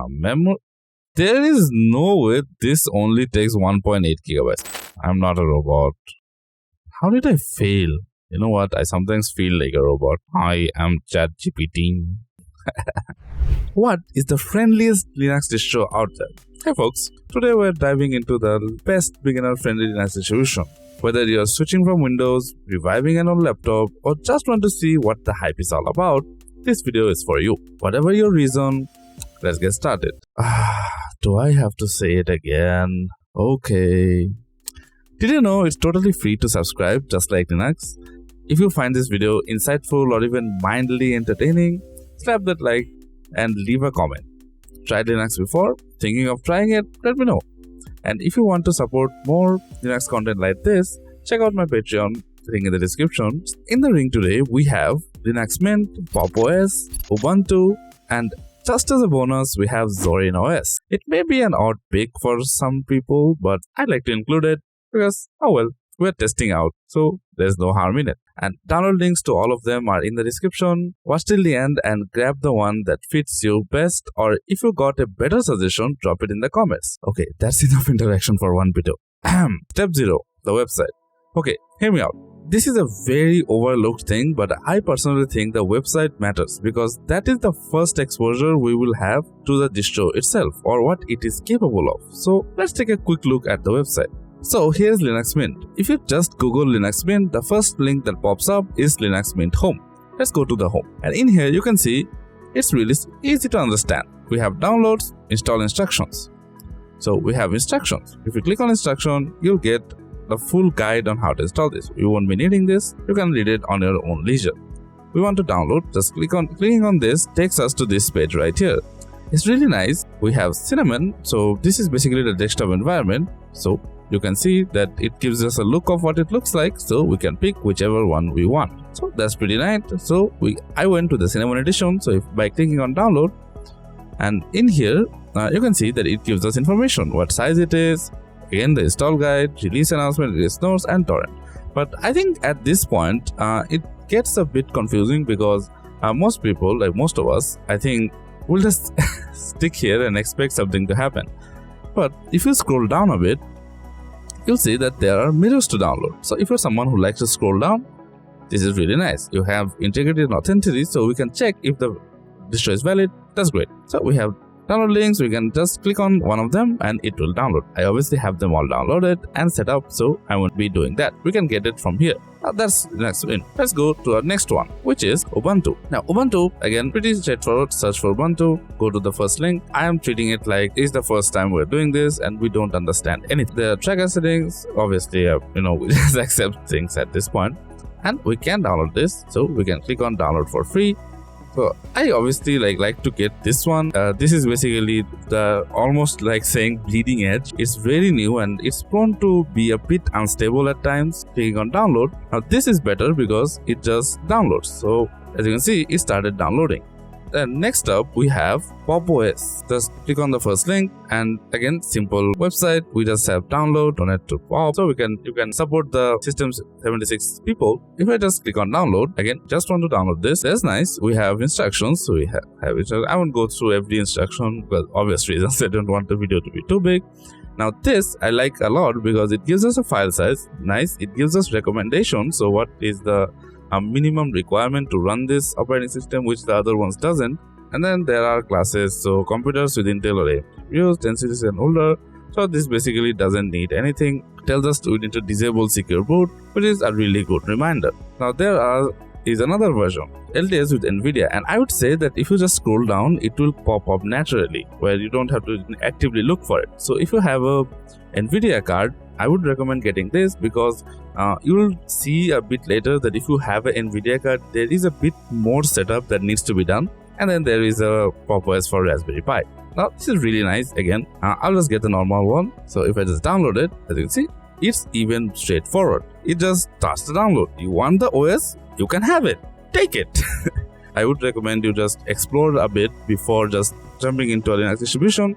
Memory. There is no way this only takes 1.8 gigabytes. I'm not a robot. How did I fail? You know what? I sometimes feel like a robot. I am ChatGPT. What is the friendliest Linux distro out there? Hey folks, today we're diving into the best beginner-friendly Linux distribution. Whether you're switching from Windows, reviving an old laptop, or just want to see what the hype is all about, this video is for you. Whatever your reason, let's get started. Do I have to say it again? Okay. Did you know it's totally free to subscribe, just like Linux? If you find this video insightful or even mildly entertaining, slap that like and leave a comment. Tried Linux before? Thinking of trying it? Let me know. And if you want to support more Linux content like this, check out my Patreon, link in the description. In the ring today, we have Linux Mint, Pop OS, Ubuntu, and just as a bonus, we have Zorin OS. It may be an odd pick for some people, but I'd like to include it because, oh well, we're testing out, so there's no harm in it. And download links to all of them are in the description. Watch till the end and grab the one that fits you best, or if you got a better suggestion, drop it in the comments. Okay, that's enough interaction for one video. Step 0, the website. Okay, hear me out. This is a very overlooked thing, but I personally think the website matters because that is the first exposure we will have to the distro itself or what it is capable of. So let's take a quick look at the website. So here's Linux Mint. If you just Google Linux Mint, the first link that pops up is Linux Mint Home. Let's go to the home. And in here you can see it's really easy to understand. We have downloads, install instructions. So we have instructions. If you click on instruction, you'll get the full guide on how to install this. You won't be needing this. You can read it on your own leisure. We want to download. Just clicking on this takes us to this page right here. It's really nice. We have Cinnamon. So this is basically the desktop environment. So you can see that it gives us a look of what it looks like, so we can pick whichever one we want. So that's pretty nice. So I went to the Cinnamon edition. So by clicking on download, and in here you can see that it gives us information, what size it is, again the install guide, release announcement, release notes, and torrent. But I think at this point it gets a bit confusing because most people, like most of us, I think will just stick here and expect something to happen. But if you scroll down a bit, you'll see that there are mirrors to download. So if you're someone who likes to scroll down, this is really nice. You have integrity and authenticity, so we can check if the distro is valid. That's great. So we have download links. We can just click on one of them and it will download. I obviously have them all downloaded and set up, so I won't be doing that. We can get it from here. Now that's Linux Mint. Let's go to our next one, which is Ubuntu. Now Ubuntu, again, pretty straightforward. Search for Ubuntu, go to the first link. I am treating it like it's the first time we're doing this and we don't understand anything. The tracker settings, obviously, we just accept things at this point. And we can download this, so we can click on download for free. So I obviously like to get this one. This is basically the almost like saying bleeding edge. It's very new and it's prone to be a bit unstable at times. Clicking on download. Now this is better because it just downloads. So as you can see, it started downloading. Then next up we have Pop OS. Just click on the first link and again simple website. We just have download, donate to Pop. So you can support the system's 76 people. If I just click on download, again just want to download this. That's nice. We have instructions. So we have it. I won't go through every instruction because obvious reasons. I don't want the video to be too big. Now this I like a lot because it gives us a file size. Nice. It gives us recommendations. So what is the minimum requirement to run this operating system, which the other ones doesn't. And then there are classes, so computers with Intel or AMD, 10 series and older. So this basically doesn't need anything. It tells us we need to disable secure boot, which is a really good reminder. Now there is another version, LTS with NVIDIA, and I would say that if you just scroll down, it will pop up naturally, where you don't have to actively look for it. So if you have a NVIDIA card, I would recommend getting this because you will see a bit later that if you have an NVIDIA card, there is a bit more setup that needs to be done. And then there is a Pop OS for Raspberry Pi. Now this is really nice. Again, I'll just get the normal one. So if I just download it, as you can see, it's even straightforward. It just starts to download. You want the OS, you can have it. Take it. I would recommend you just explore a bit before just jumping into a Linux distribution.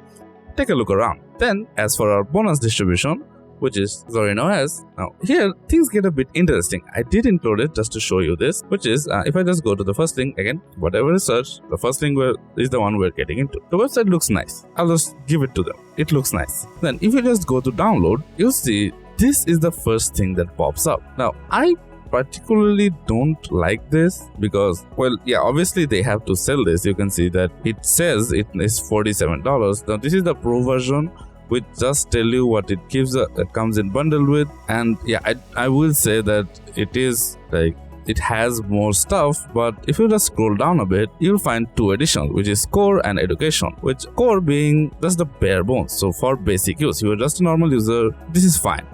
Take a look around. Then, as for our bonus distribution, which is Zorin OS. Now here things get a bit interesting. I did include it just to show you this, which is if I just go to the first link again, whatever is search, the first link is the one we're getting into. The website looks nice. I'll just give it to them. It looks nice. Then if you just go to download, you'll see this is the first thing that pops up. Now I particularly don't like this because, well, yeah, obviously they have to sell this. You can see that it says it is $47. Now this is the pro version, which just tell you what it gives. It comes in bundled with, and yeah, I will say that it is like it has more stuff, but if you just scroll down a bit, you'll find two editions, which is core and education, which core being just the bare bones. So for basic use, if you're just a normal user, this is fine.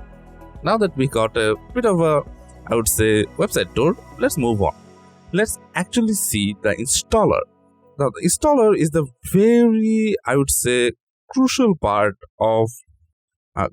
Now that we got a bit of a, I would say, website tour, let's move on. Let's actually see the installer. Now the installer is the very, I would say, crucial part of a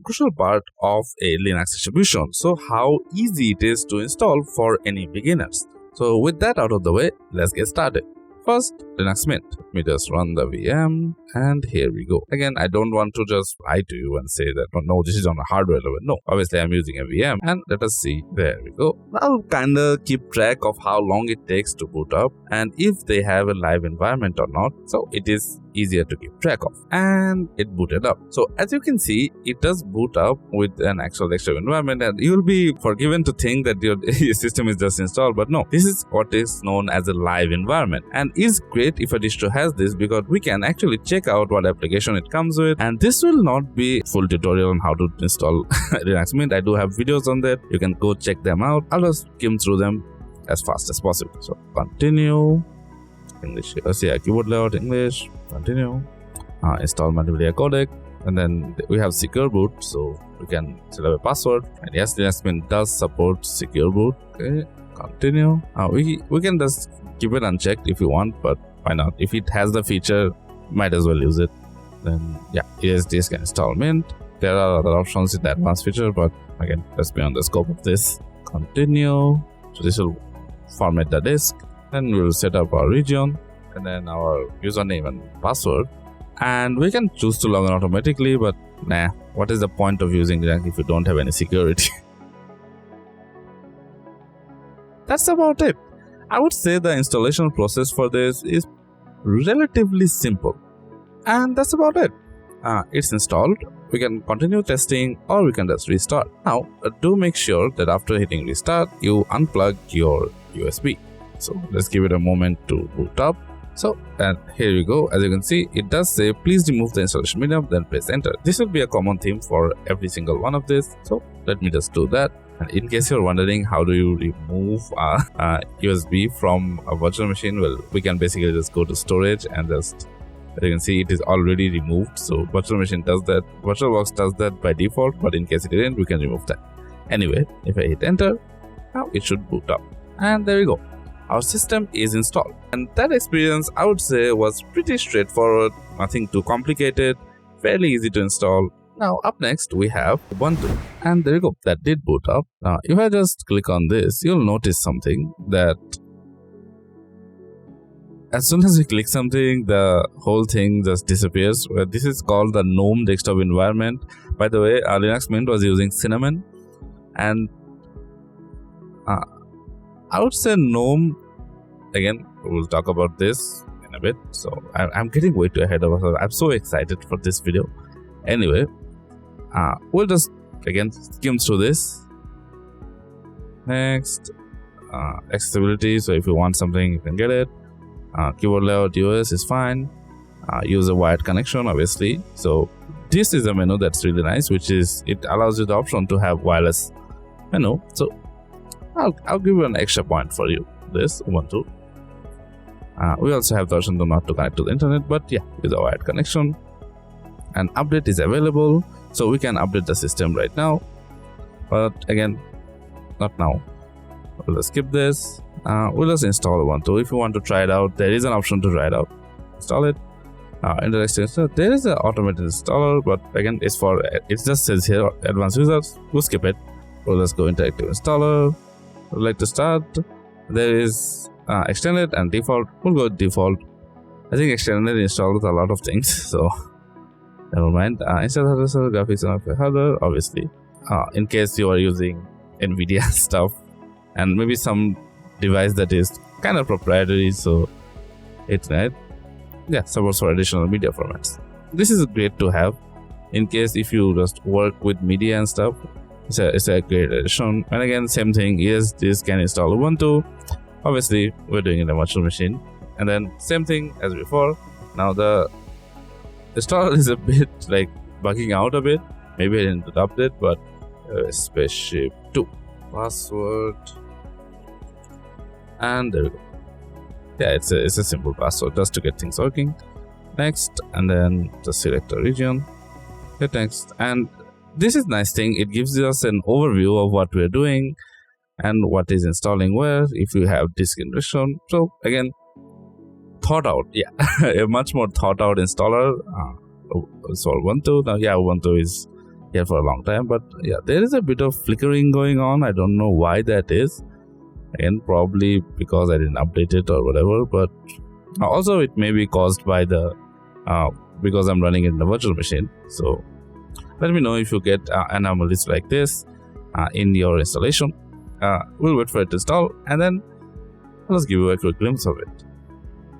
Linux distribution. So how easy it is to install for any beginners. So with that out of the way, let's get started. First, Linux Mint. Let me just run the VM, and here we go. Again, I don't want to just lie to you and say that, no, this is on a hardware level. No, obviously I'm using a VM, and let us see. There we go. I'll kinda keep track of how long it takes to boot up, and if they have a live environment or not. So it is easier to keep track of, and it booted up. So as you can see, it does boot up with an actual desktop environment, and you'll be forgiven to think that your system is just installed, but no, this is what is known as a live environment, and is great if a distro has this because we can actually check out what application it comes with. And this will not be full tutorial on how to install Linux Mint. I do have videos on that, you can go check them out. I'll just skim through them as fast as possible. So continue. English, yeah, keyboard layout, English, continue, install multimedia codec, and then we have secure boot, so we can set up a password. And yes, Linux Mint does support secure boot. Okay, continue. We can just keep it unchecked if you want, but why not? If it has the feature, might as well use it. Then yeah, ESDs can install Mint. There are other options in the advanced feature, but again, that's beyond the scope of this. Continue. So this will format the disk. Then we'll set up our region and then our username and password, and we can choose to log in automatically, but nah, what is the point of using Linux if you don't have any security? That's about it. I would say the installation process for this is relatively simple, and that's about it. It's installed. We can continue testing, or we can just restart. Now do make sure that after hitting restart, you unplug your USB. So let's give it a moment to boot up. So, and here we go. As you can see, it does say please remove the installation medium, then press enter. This will be a common theme for every single one of this. So let me just do that. And in case you're wondering how do you remove USB from a virtual machine, well, we can basically just go to storage and just, as you can see, it is already removed. So virtual machine does that. VirtualBox does that by default, but in case it didn't, we can remove that. Anyway, if I hit enter, now it should boot up. And there we go. Our system is installed, and that experience I would say was pretty straightforward, nothing too complicated, fairly easy to install. Now up next we have Ubuntu, and there you go, that did boot up. Now if I just click on this, you'll notice something that as soon as you click something, the whole thing just disappears. This is called the GNOME desktop environment. By the way, Linux Mint was using Cinnamon, and I would say GNOME, again, we'll talk about this in a bit. So I'm getting way too ahead of us. I'm so excited for this video. Anyway, we'll just again skim through this. Next, accessibility. So if you want something, you can get it. Keyboard layout US is fine. Use a wired connection, obviously. So this is a menu that's really nice, which is it allows you the option to have wireless menu. So I'll give you an extra point for you. This Ubuntu. We also have the option to not to connect to the internet, but yeah, with a wired connection. An update is available, so we can update the system right now. But again, not now. We'll just skip this. We'll just install Ubuntu. If you want to try it out, there is an option to try it out. Install it. Indirect installer. There is an automated installer, but again, it's for it just says here advanced users. We'll skip it. We'll just go interactive installer. Would like to start. There is extended and default. We'll go with default. I think extended installs a lot of things, so never mind. Install hardware, graphics and hardware, obviously. in case you are using NVIDIA stuff and maybe some device that is kind of proprietary, so it's supports for additional media formats. This is great to have in case if you just work with media and stuff. It's a great addition. And again, same thing. Yes, this can install Ubuntu. Obviously, we're doing it in a virtual machine. And then same thing as before. Now the installer is a bit like bugging out a bit. Maybe I didn't update, but spaceship 2 password, and there we go. Yeah, it's a simple password just to get things working. Next, and then just select a region. Hit next, and this is nice thing. It gives us an overview of what we're doing and what is installing where. If you have disk injection, so again, thought out. Yeah, a much more thought out installer. So Ubuntu now, Ubuntu is here for a long time, but yeah, there is a bit of flickering going on. I don't know why that is. Again, probably because I didn't update it or whatever, but also it may be caused by the because I'm running it in a virtual machine. So let me know if you get anomalies like this in your installation. We'll wait for it to install, and then let's give you a quick glimpse of it.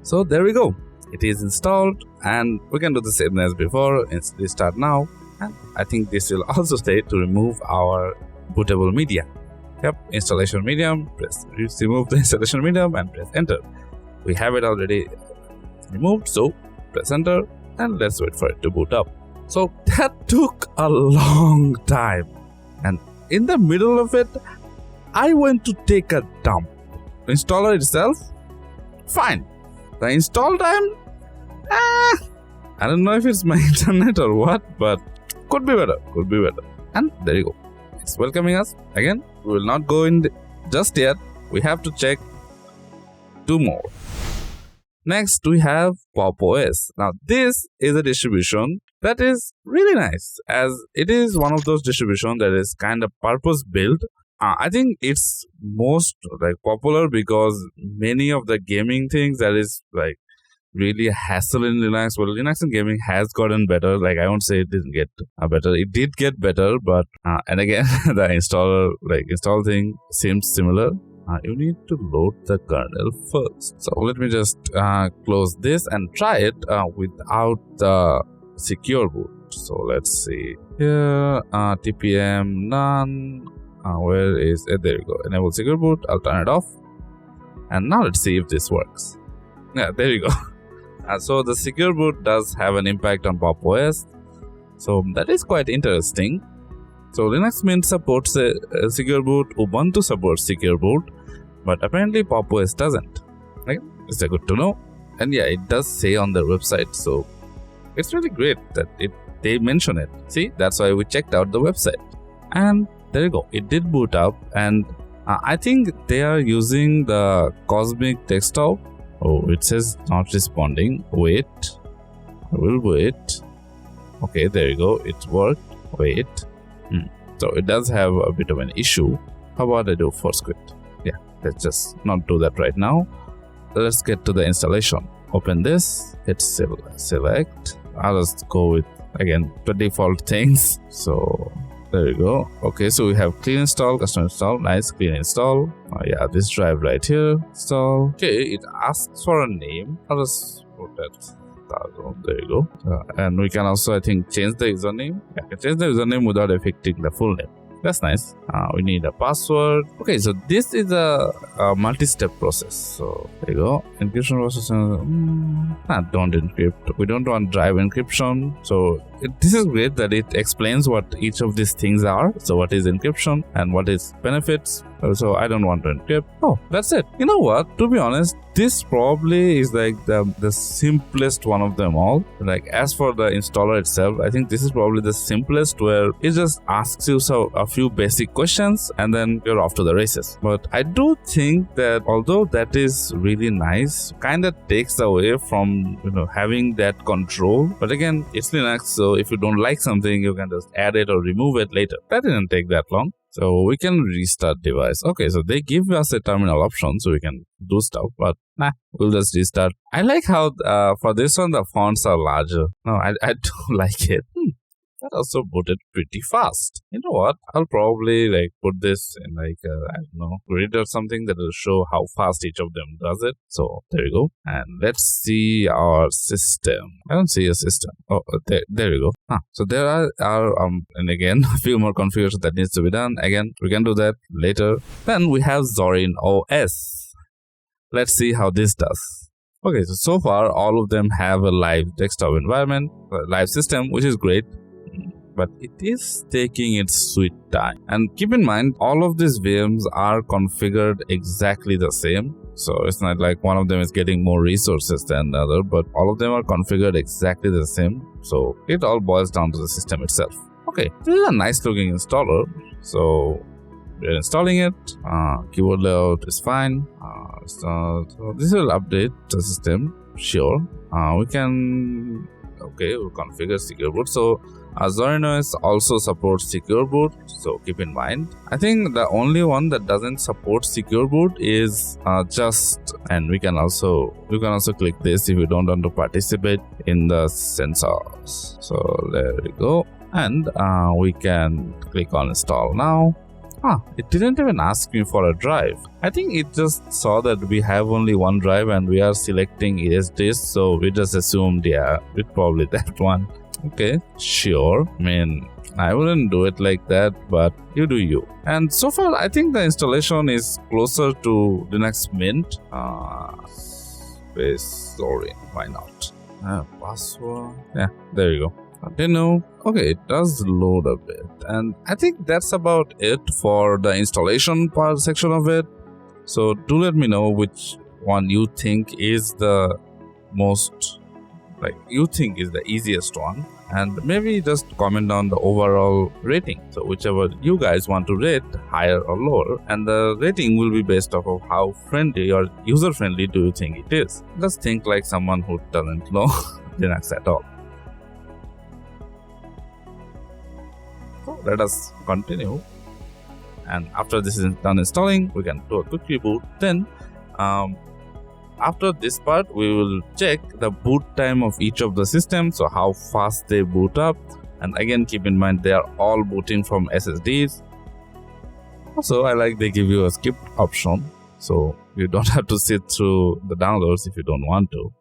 So there we go. It is installed, and we can do the same as before. Restart now, and I think this will also stay to remove our bootable media. Yep, installation medium, remove the installation medium and press enter. We have it already removed, so press enter and let's wait for it to boot up. So that took a long time, and in the middle of it, I went to take a dump. The installer itself, fine. The install time, I don't know if it's my internet or what, but could be better. And there you go. It's welcoming us. Again, we will not go in just yet. We have to check 2 more. Next, we have Pop OS. Now, this is a distribution that is really nice, as it is one of those distributions that is kind of purpose built. I think it's most popular because many of the gaming things that is really a hassle in Linux. Well, Linux and gaming has gotten better. I won't say it didn't get better. It did get better, but and again, the install thing seems similar. You need to load the kernel first. So let me just close this and try it without the secure boot. So let's see here. TPM none. Where is it? There we go. Enable secure boot. I'll turn it off. And now let's see if this works. Yeah, there you go. So the secure boot does have an impact on Pop OS. So that is quite interesting. So Linux Mint supports a secure boot. Ubuntu supports secure boot, but apparently Pop OS doesn't. It's good to know. And yeah, it does say on their website. So it's really great that they mention it. See, that's why we checked out the website. And there you go. It did boot up, and I think they are using the Cosmic Desktop. Oh, it says not responding. Wait. I will wait. Okay, there you go. It worked. Wait. So it does have a bit of an issue. How about I do force quit? Yeah, let's just not do that right now. Let's get to the installation. Open this. Hit select. I'll just go with, again, the default things. So there you go. Okay, so we have clean install, custom install, nice clean install. Yeah, this drive right here, install. Okay, it asks for a name. I'll just put that. There you go. And we can also, I think, change the username. Yeah, I can change the username without affecting the full name. That's nice. We need a password. Okay, so this is a multi-step process. So there you go. Encryption process. Don't encrypt. We don't want drive encryption. So this is great that it explains what each of these things are. So what is encryption and what is benefits. So I don't want to encrypt. Oh, that's it. You know what? To be honest, this probably is the simplest one of them all. As for the installer itself, I think this is probably the simplest, where it just asks you a few basic questions and then you're off to the races. But I do think that although that is really nice, kind of takes away from having that control. But again, it's Linux, so if you don't like something, you can just add it or remove it later. That didn't take that long. So we can restart device. Okay, so they give us a terminal option so we can do stuff, but we'll just restart. I like how for this one the fonts are larger. No, I do like it. that also booted pretty fast. You know what? I'll probably put this in I don't know, grid or something that will show how fast each of them does it. So there you go. And let's see our system. I don't see a system. Oh, there you go. So there are and again a few more configurations that needs to be done. Again, we can do that later. Then we have Zorin OS. Let's see how this does. Okay, so far all of them have a live desktop environment, a live system, which is great. But it is taking its sweet time. And keep in mind, all of these VMs are configured exactly the same. So it's not like one of them is getting more resources than the other, but all of them are configured exactly the same. So it all boils down to the system itself. Okay, this is a nice looking installer. So we're installing it. Keyboard layout is fine. So this will update the system. Sure. We can... Okay, we'll configure secure boot. So Zorin OS also supports secure boot, so keep in mind. I think the only one that doesn't support secure boot is and you can also click this if you don't want to participate in the sensors. So there we go, and we can click on install now. It didn't even ask me for a drive. I think it just saw that we have only one drive and we are selecting ESDs, so we just assumed, yeah, it's probably that one. Okay, sure. I mean, I wouldn't do it like that, but you do you. And so far, I think the installation is closer to Linux Mint. Space Zorin, why not? Password. Yeah, there you go. Continue. Okay, it does load a bit, and I think that's about it for the installation part section of it. So do let me know which one you think is the most, is the easiest one, and maybe just comment down the overall rating. So whichever you guys want to rate, higher or lower, and the rating will be based off of how friendly or user friendly do you think it is. Just think like someone who doesn't know Linux at all. So let us continue, and after this is done installing, we can do a quick reboot. Then after this part, we will check the boot time of each of the systems, so how fast they boot up. And again, keep in mind they are all booting from SSDs. Also, I like they give you a skip option, so you don't have to sit through the downloads if you don't want to.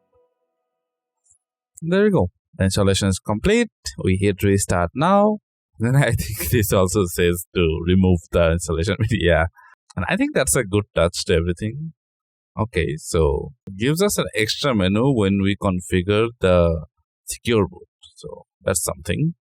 There we go. The installation is complete. We hit restart now. Then I think this also says to remove the installation media. And I think that's a good touch to everything. Okay, so it gives us an extra menu when we configure the secure boot. So that's something.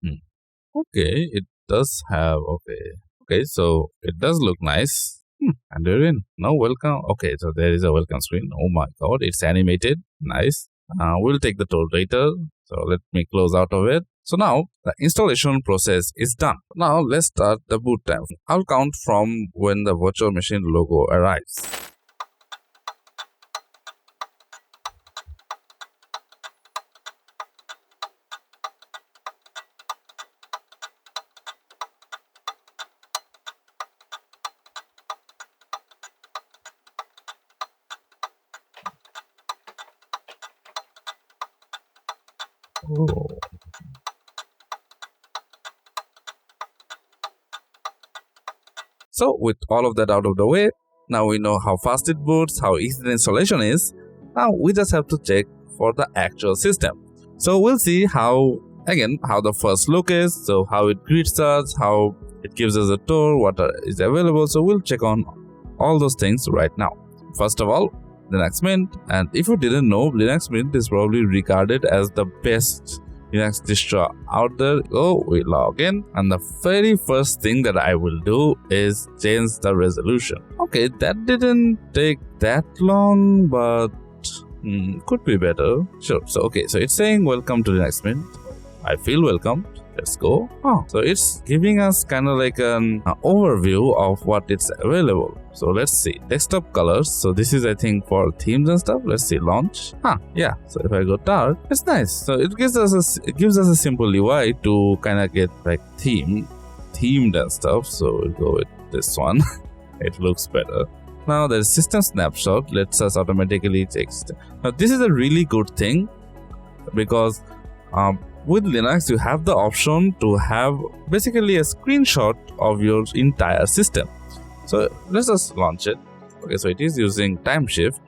Okay, it does have, okay, so it does look nice. And we're in. No welcome. Okay, so there is a welcome screen. Oh my god, it's animated. Nice. We'll take the tool later. So let me close out of it. So now the installation process is done. Now let's start the boot time. I'll count from when the virtual machine logo arrives. Oh. So with all of that out of the way, now we know how fast it boots, how easy the installation is. Now we just have to check for the actual system. So we'll see how the first look is, so how it greets us, how it gives us a tour, what is available. So we'll check on all those things right now. First of all, Linux Mint. And if you didn't know, Linux Mint is probably regarded as the best Linux distro out there. So we log in, and the very first thing that I will do is change the resolution. Okay, that didn't take that long, but could be better. Sure. So it's saying welcome to Linux Mint. I feel welcome. Let's go. So it's giving us kind of like an overview of what it's available. So let's see. Desktop colors. So this is, I think, for themes and stuff. Let's see. Launch. Yeah. So if I go dark, it's nice. So it gives us a simple UI to kind of get like themed and stuff. So we'll go with this one. It looks better. Now the system snapshot lets us automatically text. Now this is a really good thing because with Linux, you have the option to have basically a screenshot of your entire system. So let's just launch it. Okay, so it is using time shift.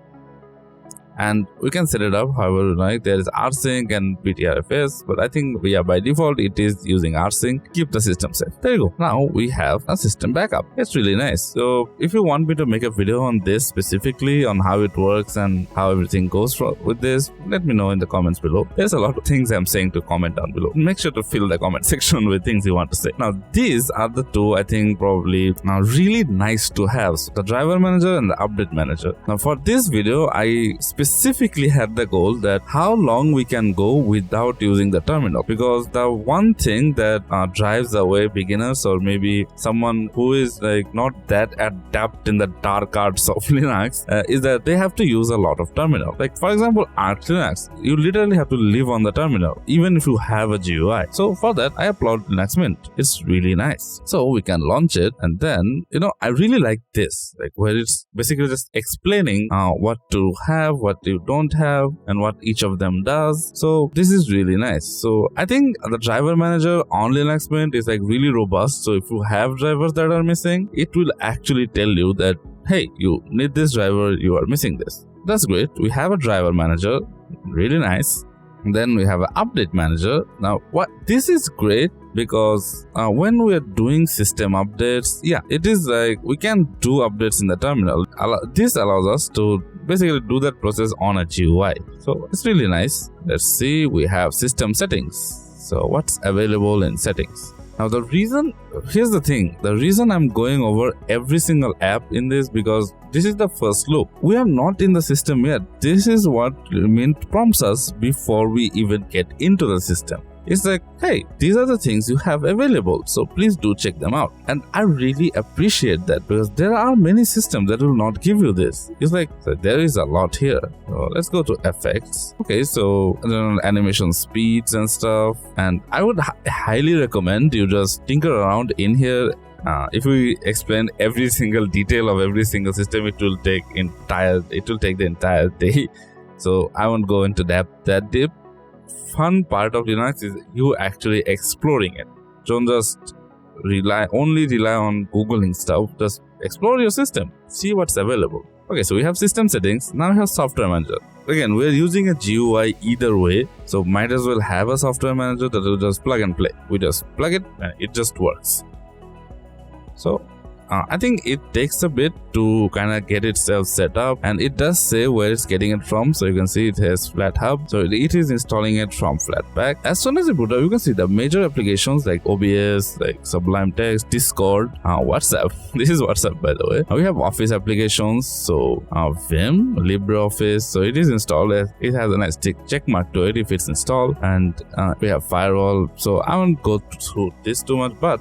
And we can set it up however you like. There is rsync and btrfs, but I think by default it is using rsync. Keep the system safe. There you go. Now we have a system backup. It's really nice. So if you want me to make a video on this specifically, on how it works and how everything goes with this, let me know in the comments below. There's a lot of things I'm saying to comment down below. Make sure to fill the comment section with things you want to say. Now these are the two I think probably really nice to have. So the driver manager and the update manager. Now for this video, I specifically had the goal that how long we can go without using the terminal, because the one thing that drives away beginners or maybe someone who is like not that adept in the dark arts of Linux is that they have to use a lot of terminal. Like for example, Arch Linux, you literally have to live on the terminal even if you have a GUI. So for that, I applaud Linux Mint. It's really nice. So we can launch it, and then I really like this, like where it's basically just explaining what to have, what you don't have, and what each of them does. So this is really nice. So I think the driver manager on Linux Mint is like really robust. So if you have drivers that are missing, it will actually tell you that, hey, you need this driver, you are missing this. That's great. We have a driver manager, really nice. And then we have an update manager. Now this is great because when we are doing system updates, it is like we can do updates in the terminal. This allows us to basically do that process on a GUI. So it's really nice. Let's see, we have system settings. So what's available in settings? Now here's the thing, the reason I'm going over every single app in this, because this is the first loop. We are not in the system yet. This is what Mint prompts us before we even get into the system. It's like, hey, these are the things you have available, so please do check them out. And I really appreciate that, because there are many systems that will not give you this. It's like, there is a lot here. So let's go to effects. Okay, so animation speeds and stuff. And I would highly recommend you just tinker around in here. If we explain every single detail of every single system, it will take the entire day. So I won't go into that deep. Fun part of Linux is you actually exploring it. Don't just rely on Googling stuff. Just explore your system. See what's available. Okay, so we have system settings. Now we have software manager. Again, we're using a GUI either way, so might as well have a software manager that will just plug and play. We just plug it and it just works. So I think it takes a bit to kind of get itself set up, and it does say where it's getting it from. So you can see it has FlatHub, so it is installing it from Flatpak. As soon as you boot up, you can see the major applications like OBS, like Sublime Text, Discord, WhatsApp. This is WhatsApp, by the way. We have Office applications, so Vim, LibreOffice. So it is installed. It has a nice check mark to it if it's installed, and we have Firewall. So I won't go through this too much, but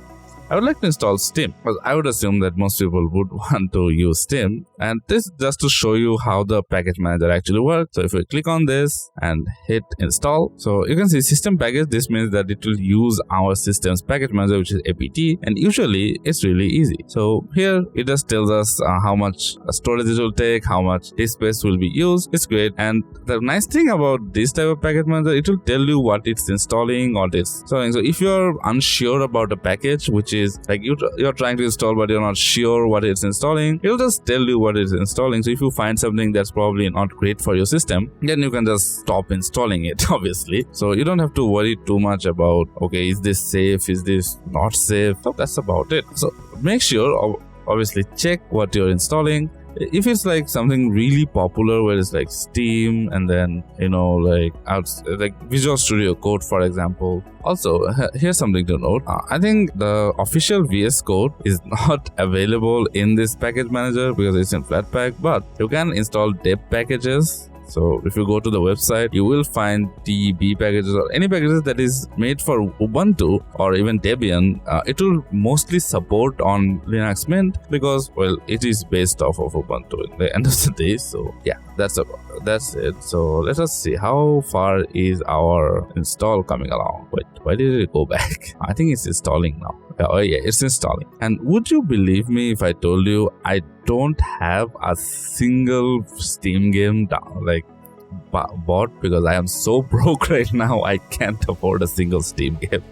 I would like to install Steam, because I would assume that most people would want to use Steam. And this just to show you how the package manager actually works. So if we click on this and hit install, so you can see system package. This means that it will use our system's package manager, which is apt, and usually it's really easy. So here it just tells us how much storage it will take, how much disk space will be used. It's great. And the nice thing about this type of package manager, it will tell you what it's installing or it's installing. So if you're unsure about a package, which is like you're trying to install but you're not sure what it's installing, it'll just tell you what it's installing. So if you find something that's probably not great for your system, then you can just stop installing it, obviously. So you don't have to worry too much about, okay, is this safe, is this not safe? So that's about it. So make sure, obviously, check what you're installing. If it's like something really popular where it's like Steam and then like Visual Studio Code, for example. Also, here's something to note. I think the official VS Code is not available in this package manager because it's in Flatpak, but you can install deb packages. So if you go to the website, you will find DB packages or any packages that is made for Ubuntu or even Debian. It will mostly support on Linux Mint because, well, it is based off of Ubuntu at the end of the day. So yeah, that's it. So let us see how far is our install coming along. Wait, why did it go back? I think it's installing now. Oh yeah, it's installing. And would you believe me if I told you I don't have a single Steam game bought because I am so broke right now. I can't afford a single Steam game.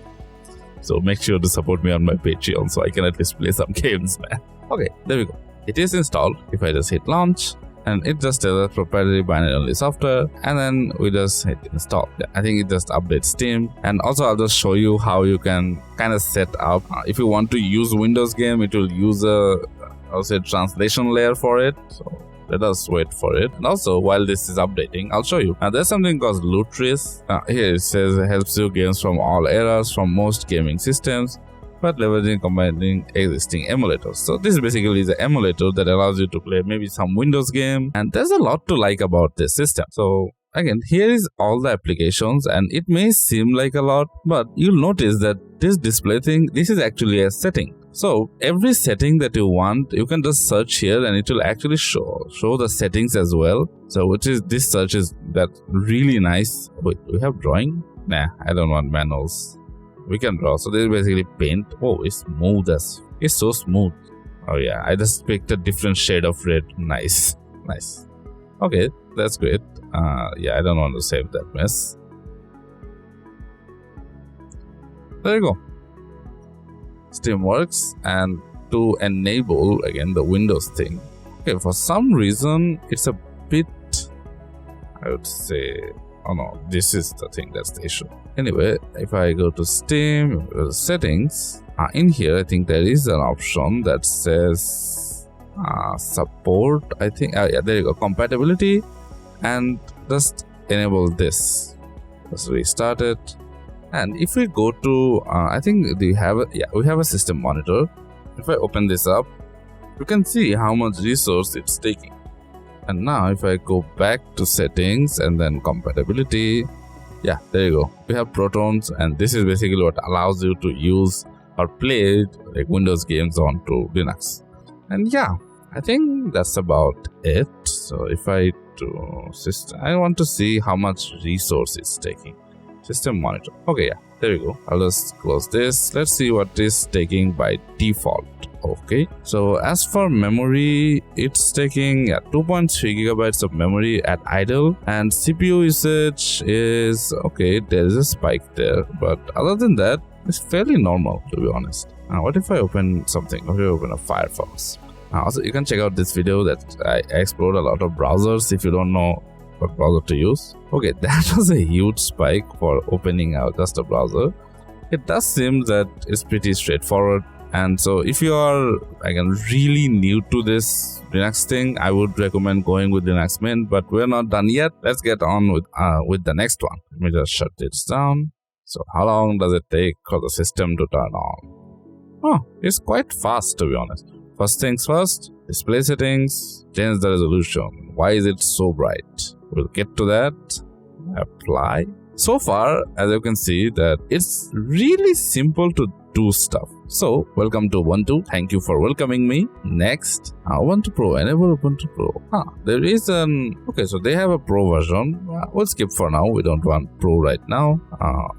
So make sure to support me on my Patreon so I can at least play some games, man. Okay, there we go. It is installed. If I just hit launch, and it just tells us proprietary binary only software, and then we just hit install. Yeah, I think it just updates Steam. And also I'll just show you how you can kind of set up. If you want to use Windows game, it will use a translation layer for it. So let us wait for it. And also, while this is updating, I'll show you. Now, there's something called Lutris. Here it says it helps you games from all eras, from most gaming systems, but leveraging combining existing emulators. So this basically is an emulator that allows you to play maybe some Windows game. And there's a lot to like about this system. So again, here is all the applications, and it may seem like a lot, but you'll notice that this display thing, this is actually a setting. So every setting that you want, you can just search here and it will actually show the settings as well. So this search is that really nice. Wait, we have drawing? Nah, I don't want manuals. We can draw. So this is basically paint. Oh, it's smooth it's so smooth. Oh yeah, I just picked a different shade of red. Nice. Okay, that's great. Yeah, I don't want to save that mess. There you go. Steam works, and to enable again the Windows thing. Okay, for some reason it's a bit, I would say, oh no, this is the thing that's the issue. Anyway, if I go to Steam, settings, in here I think there is an option that says support, I think. Yeah, there you go, compatibility, and just enable this. Let's restart it. And if we go to, I think we have a system monitor. If I open this up, you can see how much resource it's taking. And now if I go back to settings and then compatibility, yeah, there you go. We have Protons, and this is basically what allows you to use or play like Windows games onto Linux. And yeah, I think that's about it. So if I do system, I want to see how much resource it's taking. System monitor. Okay, yeah, there we go. I'll just close this. Let's see what is taking by default. Okay, so as for memory, it's taking 2.3 gigabytes of memory at idle, and CPU usage is okay. There is a spike there, but other than that, it's fairly normal, to be honest. What if I open something? What if I open a Firefox? Also, you can check out this video that I explored a lot of browsers if you don't know what browser to use. Okay, that was a huge spike for opening out just a browser. It does seem that it's pretty straightforward. And so if you are again really new to this Linux thing, I would recommend going with Linux Mint, but we're not done yet. Let's get on with the next one. Let me just shut this down. So how long does it take for the system to turn on? Oh, it's quite fast, to be honest. First things first, display settings, change the resolution. Why is it so bright? We'll get to that. Apply. So far, as you can see, that it's really simple to do stuff. So, welcome to Ubuntu. Thank you for welcoming me. Next, Ubuntu Pro. Enable Ubuntu Pro. There is okay, so they have a Pro version. We'll skip for now. We don't want Pro right now.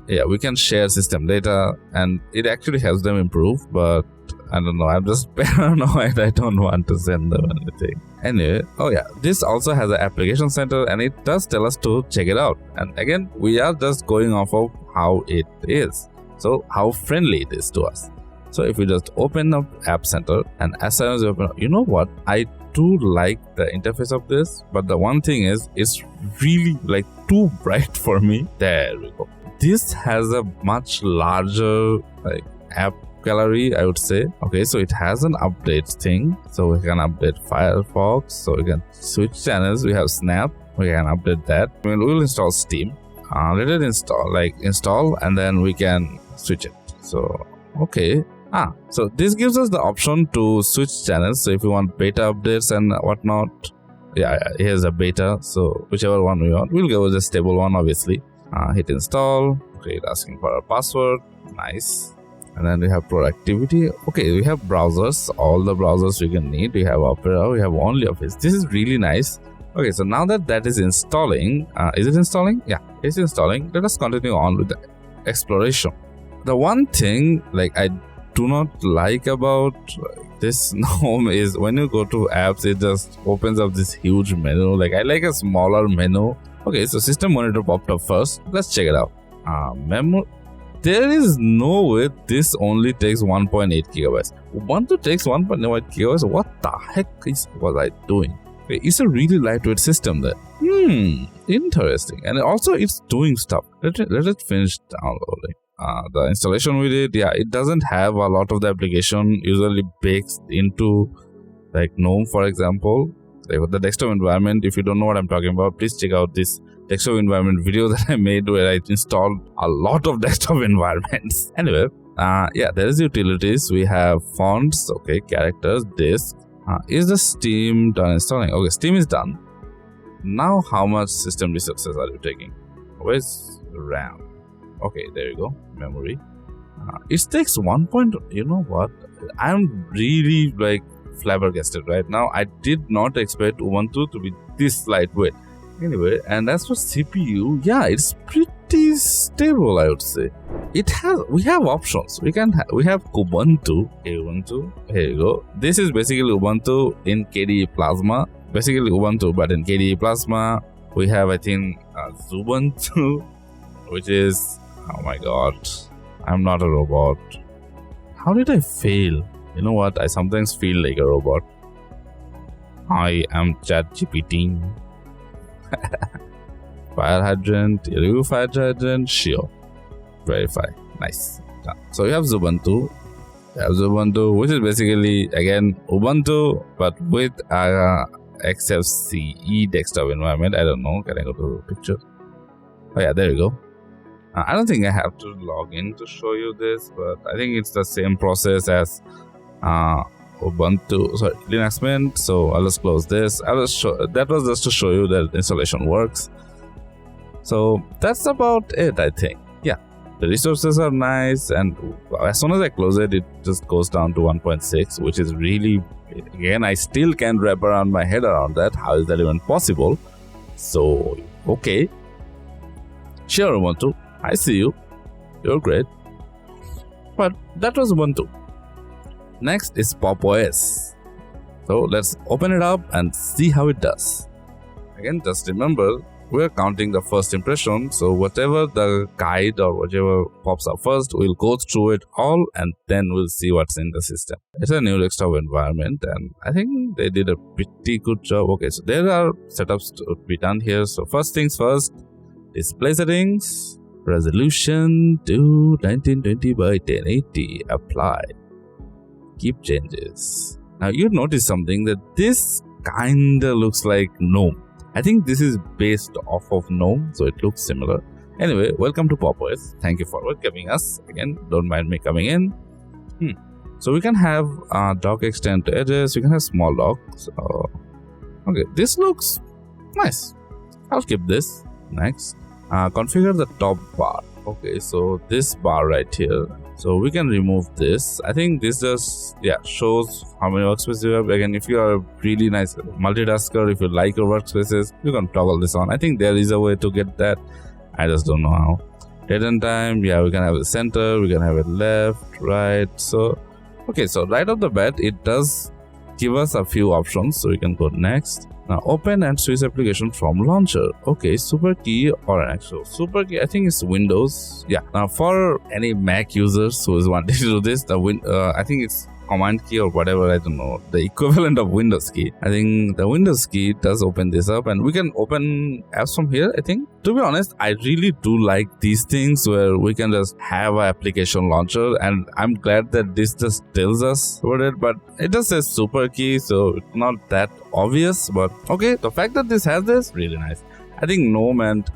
Yeah, we can share system data, and it actually helps them improve, but I don't know, I'm just paranoid. I don't want to send them anything. Anyway, oh yeah, this also has an application center, and it does tell us to check it out. And again, we are just going off of how it is. So how friendly it is to us. So if we just open up App Center, and as soon as you open up, you know what? I do like the interface of this, but the one thing is, it's really like too bright for me. There we go. This has a much larger like app gallery, I would say. Okay, so it has an update thing, so we can update Firefox, so we can switch channels. We have Snap, we can update that. We'll install Steam. Let it install, and then we can switch it. So okay, so this gives us the option to switch channels. So if you want beta updates and whatnot, yeah, here's a beta, so whichever one we want, we'll go with the stable one, obviously. Hit install. Okay, it's asking for our password. Nice. And then we have productivity. Okay, we have browsers, all the browsers we can need. We have Opera, we have OnlyOffice. This is really nice. Okay, so now that is installing, is it installing? Yeah, it's installing. Let us continue on with the exploration. The one thing like I do not like about this GNOME is when you go to apps, it just opens up this huge menu. Like I like a smaller menu Okay, so system monitor popped up first. Let's check it out. Memory. There is no way this only takes 1.8 gigabytes. Ubuntu takes 1.8 gigabytes. What the heck was I doing? Okay, it's a really lightweight system there. Interesting. And also it's doing stuff. Let it finish downloading. The installation we did, it doesn't have a lot of the application usually baked into like GNOME, for example. Like the desktop environment, if you don't know what I'm talking about, please check out this desktop environment video that I made where I installed a lot of desktop environments. Anyway, there is utilities. We have fonts, okay, characters, disk. Is the Steam done installing? Okay, Steam is done. Now, how much system resources are you taking? Where's RAM? Okay, there you go. Memory. It takes 1. You know what? I'm really like flabbergasted right now. I did not expect Ubuntu to be this lightweight. Anyway, and as for CPU, it's pretty stable, I would say. We have options. We have Ubuntu. Okay, Ubuntu. Here you go. This is basically Ubuntu in KDE Plasma. Basically Ubuntu, but in KDE Plasma. We have, I think, Ubuntu, which is, oh my god, I'm not a robot. How did I fail? You know what? I sometimes feel like a robot. I am ChatGPT. Fire hydrant, remove fire hydrant, sure. Verify. Nice. Done. So we have Ubuntu. Which is basically again Ubuntu, but with XFCE desktop environment. I don't know. Can I go to the picture? Oh yeah, there you go. I don't think I have to log in to show you this, but I think it's the same process as Ubuntu, Linux Mint. So I'll just close this. That was just to show you that installation works. So that's about it, I think. The resources are nice, and as soon as I close it, it just goes down to 1.6, which is really, again, I still can't wrap around my head around that. How is that even possible? So, okay. Sure, Ubuntu. I see you. You're great. But that was Ubuntu. Next is Pop OS. So let's open it up and see how it does. Again, just remember, we're counting the first impression. So whatever the guide or whatever pops up first, we'll go through it all and then we'll see what's in the system. It's a new desktop environment and I think they did a pretty good job. Okay, so there are setups to be done here. So first things first, display settings, resolution to 1920 by 1080, apply. Keep changes. Now you notice something that this kinda looks like GNOME. I think this is based off of GNOME, so it looks similar. Anyway, welcome to Pop OS. Thank you for welcoming us. Again, don't mind me coming in. So we can have dock extend to edges. We can have small dock. So, okay, this looks nice. I'll keep this. Next, configure the top bar. Okay, so this bar right here. So we can remove this. I think this just shows how many workspaces you have. Again, if you are a really nice multitasker, if you like your workspaces, you can toggle this on. I think there is a way to get that. I just don't know how. Date and time, we can have it center, we can have it left, right. So okay, so right off the bat, it does give us a few options. So we can go next. Now open and switch application from launcher. Okay, super key or actual super key. I think it's Windows. Now for any Mac users who is wanting to do this, I think it's command key or whatever. I don't know the equivalent of Windows key. I think the Windows key does open this up, and we can open apps from here. I think, to be honest, I really do like these things where we can just have an application launcher, and I'm glad that this just tells us about it. But it just says super key, so it's not that obvious. But okay, the fact that this has this, really nice. I think GNOME and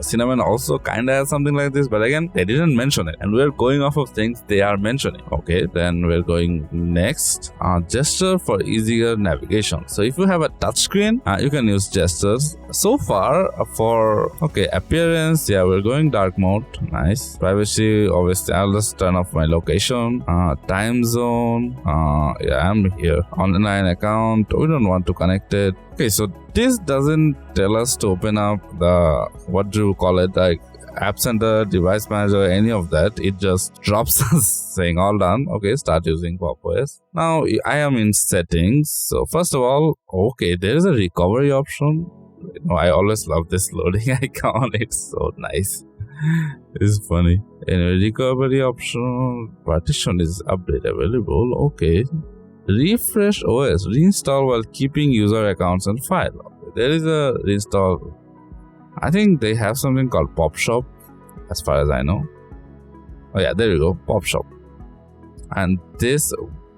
Cinnamon also kind of has something like this, but again, they didn't mention it, and we're going off of things they are mentioning. Okay, then we're going next. Gesture for easier navigation. So if you have a touchscreen, you can use gestures. So far, for appearance, we're going dark mode. Nice. Privacy, obviously, I'll just turn off my location. Time zone. I'm here. Online account. We don't want to connect it. Okay, so this doesn't tell us to open up the, what do you call it, like App Center, Device Manager, any of that. It just drops us saying all done. Okay, start using Pop OS. Now I am in settings. So first of all, okay, there is a recovery option. I always love this loading icon. It's so nice. It's funny. Anyway, recovery option. Partition is update available. Okay. Refresh OS. Reinstall while keeping user accounts and file. Okay. There is a reinstall. I think they have something called Pop Shop, as far as I know. Oh yeah, there you go. Pop Shop. And this,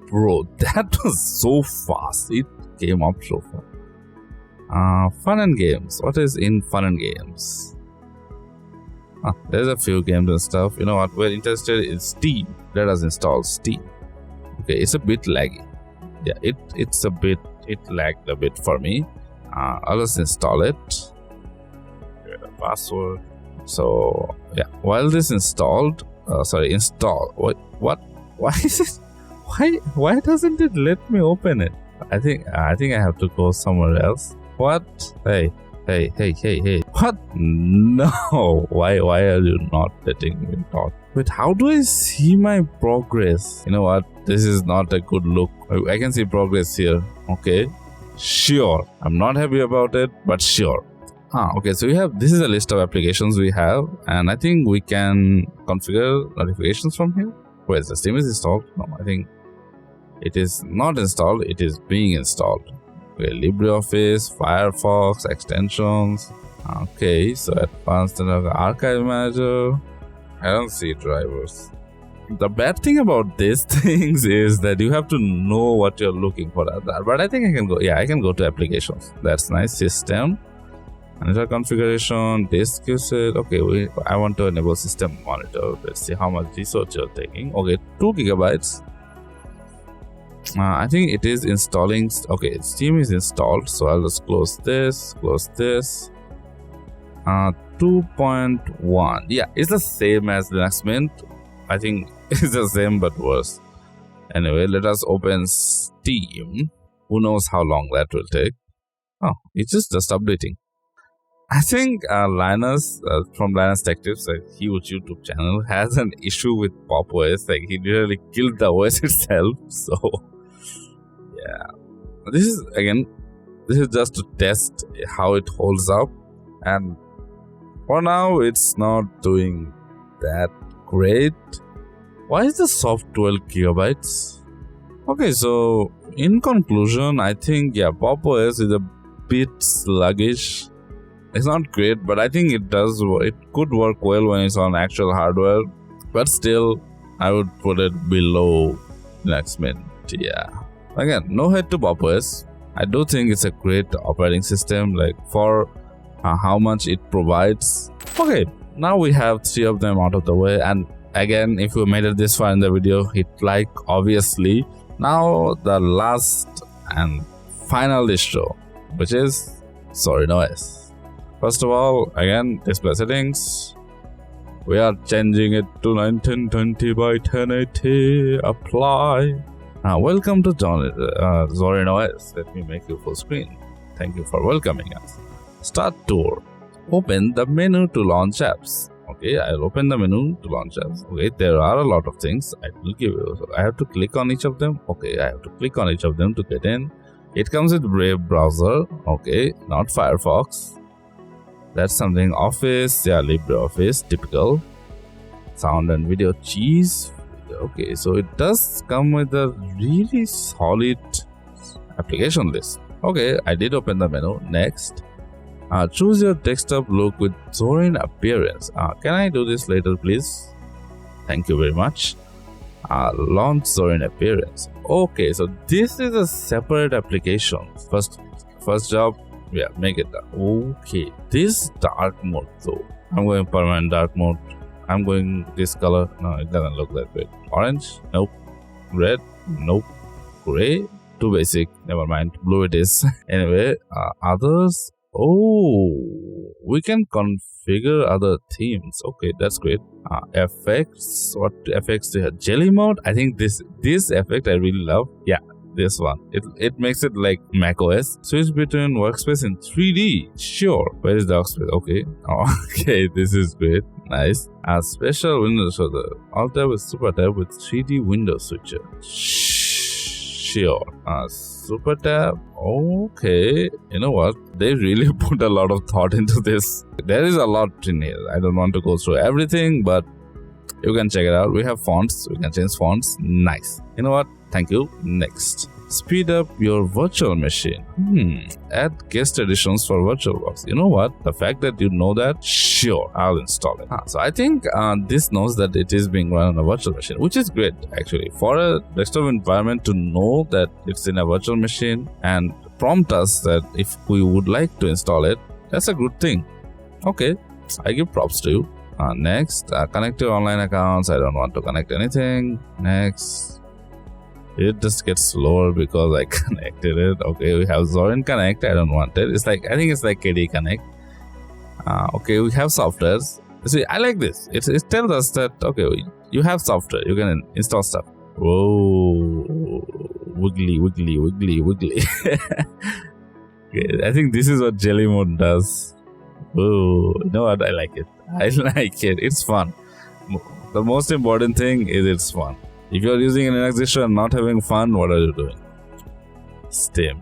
bro, that was so fast. It came up so fast. Fun and games. What is in fun and games? There's a few games and stuff. You know what? We're interested in Steam. Let us install Steam. Okay, it's a bit laggy. Yeah, it lagged a bit for me. I'll just install it. Password. So yeah, while this install. What? Why is it? Why doesn't it let me open it? I think I have to go somewhere else. What? Hey. What? No. Why are you not letting me talk? Wait, how do I see my progress? You know what? This is not a good look. I can see progress here. Okay. Sure. I'm not happy about it, but sure. Okay, so this is a list of applications we have, and I think we can configure notifications from here. Wait, the Steam is installed? No, I think it is not installed, it is being installed. Okay, LibreOffice, Firefox, extensions. Okay, so advanced archive manager. I don't see drivers. The bad thing about these things is that you have to know what you're looking for. But I think I can go. Yeah, I can go to applications. That's nice. System. Another configuration. Disk usage. Okay, I want to enable system monitor. Let's see how much resource you're taking. Okay, 2 gigabytes. I think it is installing. Okay, Steam is installed, so I'll just close this. 2.1. Yeah, it's the same as Linux Mint. I think it's the same but worse. Anyway, let us open Steam. Who knows how long that will take? Oh, it's just updating. I think Linus from Linus Tech Tips, a huge YouTube channel, has an issue with Pop OS. Like, he literally killed the OS itself. So yeah, this is just to test how it holds up, and for now it's not doing that great. Why is the soft 12 gigabytes? Okay, so in conclusion, I think Pop OS is a bit sluggish. It's not great, but I think it could work well when it's on actual hardware. But still, I would put it below Linux Mint. Yeah. Again, no hate to Pop OS. I do think it's a great operating system, like for how much it provides. Okay, now we have 3 of them out of the way. And again, if you made it this far in the video, hit like, obviously. Now the last and final distro, which is Zorin OS. First of all, again, display settings. We are changing it to 1920 by 1080. Apply. Welcome to Zorin OS. Let me make you full screen. Thank you for welcoming us. Start tour. Open the menu to launch apps. Okay, I'll open the menu to launch apps. Okay, there are a lot of things I will give you. So I have to click on each of them. Okay, I have to click on each of them to get in. It comes with Brave browser. Okay, not Firefox. That's something. Office, LibreOffice, typical. Sound and video cheese. Okay, so it does come with a really solid application list. Okay, I did open the menu. Next, choose your desktop look with Zorin appearance. Can I do this later, please? Thank you very much. Launch Zorin appearance. Okay, so this is a separate application. First job. Yeah, make it dark. Okay, this dark mode though. I'm going permanent dark mode. I'm going this color. No, it doesn't look that great. Orange? Nope. Red? Nope. Gray? Too basic. Never mind. Blue it is. Anyway, others. Oh, we can configure other themes. Okay, that's great. Effects. What effects do you have? Jelly mode? I think this effect I really love. Yeah. This one. It makes it like macOS. Switch between workspace and 3D. Sure. Where is the workspace? Okay. Oh, okay. This is great. Nice. Special window. So the Alt tab is super tab with 3D window switcher. sure. Super tab. Okay. You know what? They really put a lot of thought into this. There is a lot in here. I don't want to go through everything, but you can check it out. We have fonts. We can change fonts. Nice. You know what? Thank you. Next. Speed up your virtual machine. Add guest editions for VirtualBox. You know what? The fact that you know that, sure, I'll install it. So I think this knows that it is being run on a virtual machine, which is great actually. For a desktop environment to know that it's in a virtual machine and prompt us that if we would like to install it, that's a good thing. Okay, I give props to you. Next, connect your online accounts. I don't want to connect anything. Next. It just gets slower because I connected it. Okay, we have Zorin Connect. I don't want it. It's like, I think it's like KD Connect. Okay, we have softwares. See, I like this. It tells us that, okay, you have software. You can install stuff. Whoa. Wiggly, wiggly, wiggly, wiggly. Okay, I think this is what Jelly Mode does. Whoa. You know what? I like it. I like it. It's fun. The most important thing is it's fun. If you're using an Linux distro and not having fun, what are you doing? Steam.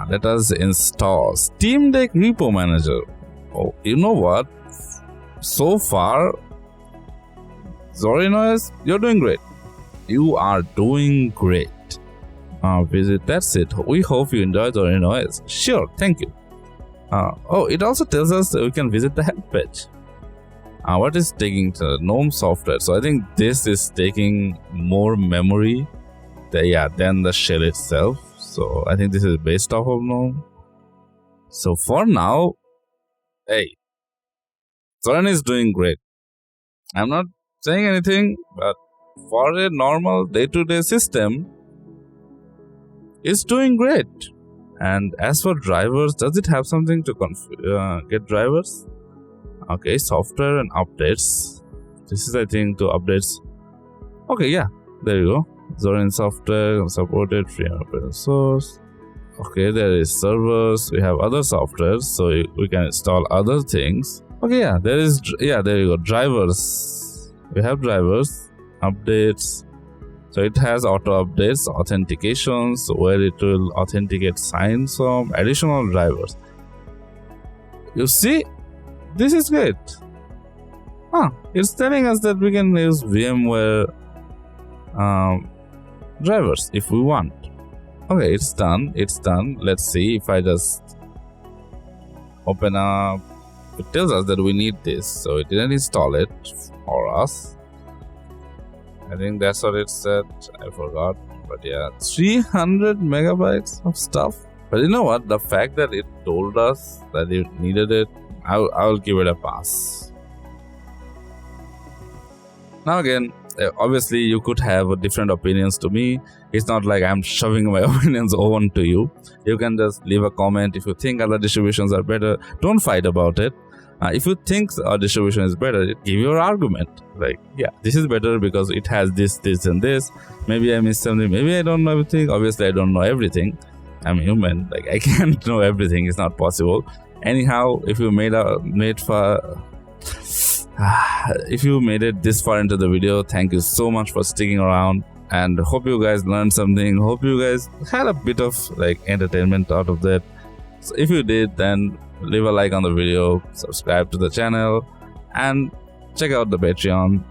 Let us install Steam Deck Repo Manager. Oh, you know what? So far, Zorin OS, you're doing great. You are doing great. That's it. We hope you enjoyed Zorin OS. Sure, thank you. It also tells us that we can visit the help page. What is taking the GNOME software? So I think this is taking more memory than the shell itself. So I think this is based off of GNOME. So for now, hey, Zorin is doing great. I'm not saying anything, but for a normal day-to-day system, it's doing great. And as for drivers, does it have something to get drivers? Okay, software and updates. This is, I think, to updates. Okay, yeah, there you go. Zorin software supported, free and open source. Okay, there is servers. We have other softwares, so we can install other things. Okay, yeah, there you go. Drivers. We have drivers, updates. So it has auto updates, authentications, where it will authenticate signs from additional drivers. You see? This is great. It's telling us that we can use VMware drivers if we want. Okay, it's done. Let's see if I just open up. It tells us that we need this, so it didn't install it for us. I think that's what it said. I forgot. But yeah, 300 megabytes of stuff. But you know what? The fact that it told us that it needed it, I will give it a pass. Now again, obviously you could have different opinions to me. It's not like I'm shoving my opinions on to you. You can just leave a comment. If you think other distributions are better, don't fight about it. If you think our distribution is better, give your argument. Like, yeah, this is better because it has this, this and this. Maybe I missed something. Maybe I don't know everything. Obviously, I don't know everything. I'm human. Like, I can't know everything. It's not possible. Anyhow, if you made it this far into the video, thank you so much for sticking around, and hope you guys learned something. Hope you guys had a bit of like entertainment out of that. So if you did, then leave a like on the video, subscribe to the channel, and check out the Patreon.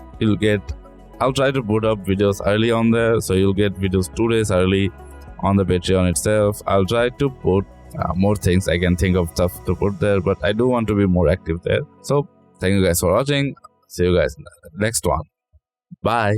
I'll try to put up videos early on there, so you'll get videos 2 days early on the Patreon itself. I'll try to put more things. I can think of stuff to put there, but I do want to be more active there. So thank you guys for watching. See you guys in the next one. Bye.